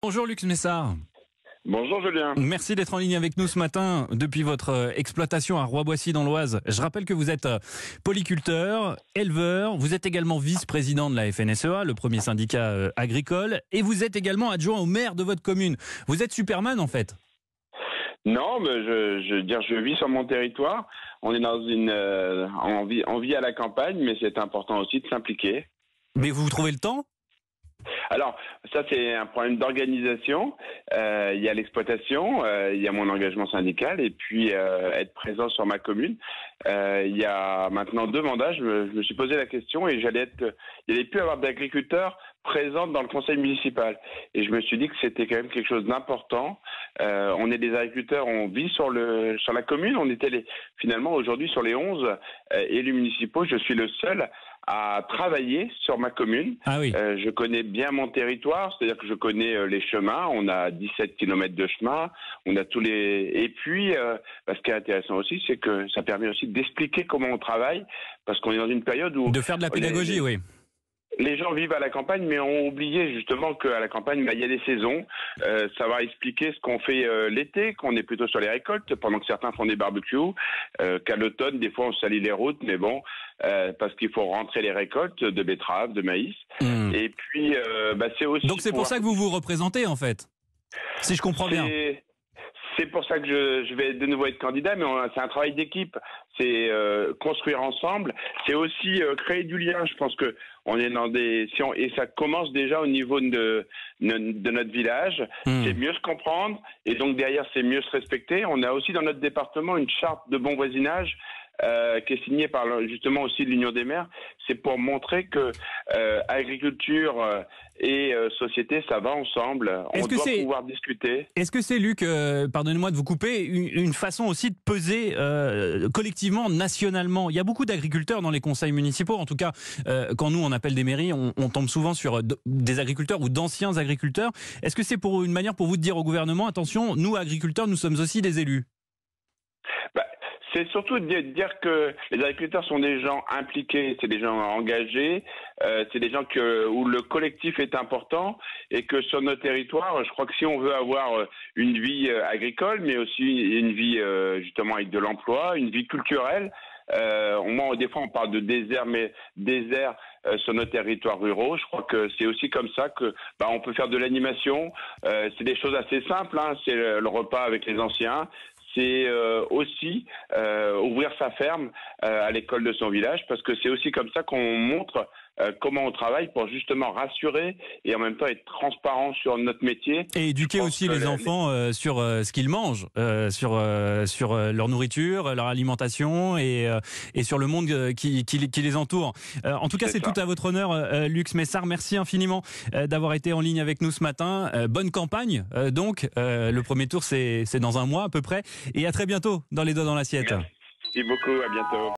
Bonjour Luc Messard. Bonjour Julien. Merci d'être en ligne avec nous ce matin depuis votre exploitation à Roi-Boissy dans l'Oise. Je rappelle que vous êtes polyculteur, éleveur, vous êtes également vice-président de la FNSEA, le premier syndicat agricole, et vous êtes également adjoint au maire de votre commune. Vous êtes Superman en fait. Non, mais je vis sur mon territoire. On est dans on vit à la campagne, mais c'est important aussi de s'impliquer. Mais vous trouvez le temps ? Alors, ça c'est un problème d'organisation. Il y a l'exploitation, il y a mon engagement syndical et puis être présent sur ma commune. Il y a maintenant 2 mandats, je me suis posé la question et il n'y allait plus avoir d'agriculteurs présents dans le conseil municipal. Et je me suis dit que c'était quand même quelque chose d'important. On est des agriculteurs, on vit sur la commune. On était finalement aujourd'hui sur les 11 élus municipaux. Je suis le seul à travailler sur ma commune. Ah oui. Je connais bien mon territoire, c'est-à-dire que je connais les chemins. On a 17 kilomètres de chemin, on a tous les... Et puis, ce qui est intéressant aussi, c'est que ça permet aussi d'expliquer comment on travaille, parce qu'on est dans une période où... De faire de la pédagogie, oui. Les gens vivent à la campagne, mais ont oublié justement qu'à la campagne, il y a des saisons. Ça va expliquer ce qu'on fait l'été, qu'on est plutôt sur les récoltes, pendant que certains font des barbecues. Qu'à l'automne, des fois, on salit les routes, mais bon, parce qu'il faut rentrer les récoltes de betteraves, de maïs. Et puis, c'est aussi... Donc c'est pour ça que vous vous représentez, en fait, si je comprends bien. C'est pour ça que je vais de nouveau être candidat, mais c'est un travail d'équipe. C'est construire ensemble. C'est aussi créer du lien. Je pense que on est dans et ça commence déjà au niveau de notre village. C'est mieux se comprendre et donc derrière c'est mieux se respecter. On a aussi dans notre département une charte de bon voisinage qui est signée par justement aussi l'Union des maires. C'est pour montrer que agriculture et société, ça va ensemble. On doit pouvoir discuter. Est-ce que c'est, Luc, pardonnez-moi de vous couper, une façon aussi de peser collectivement, nationalement ? Il y a beaucoup d'agriculteurs dans les conseils municipaux. En tout cas, quand nous, on appelle des mairies, on tombe souvent sur des agriculteurs ou d'anciens agriculteurs. Est-ce que c'est pour une manière pour vous de dire au gouvernement, attention, nous, agriculteurs, nous sommes aussi des élus ? C'est surtout de dire que les agriculteurs sont des gens impliqués, c'est des gens engagés, c'est des gens où le collectif est important et que sur nos territoires, je crois que si on veut avoir une vie agricole, mais aussi une vie justement avec de l'emploi, une vie culturelle, des fois on parle de désert, mais désert sur nos territoires ruraux. Je crois que c'est aussi comme ça que on peut faire de l'animation. C'est des choses assez simples, hein. C'est le repas avec les anciens. C'est aussi ouvrir sa ferme à l'école de son village, parce que c'est aussi comme ça qu'on montre comment on travaille pour justement rassurer et en même temps être transparent sur notre métier. Et éduquer aussi les enfants sur ce qu'ils mangent, sur leur nourriture, leur alimentation et sur le monde qui les entoure. En tout cas, c'est tout à votre honneur, Luc Messard. Merci infiniment d'avoir été en ligne avec nous ce matin. Bonne campagne. Donc, le premier tour, c'est dans un mois à peu près. Et à très bientôt dans Les Doigts dans l'assiette. Merci beaucoup, à bientôt.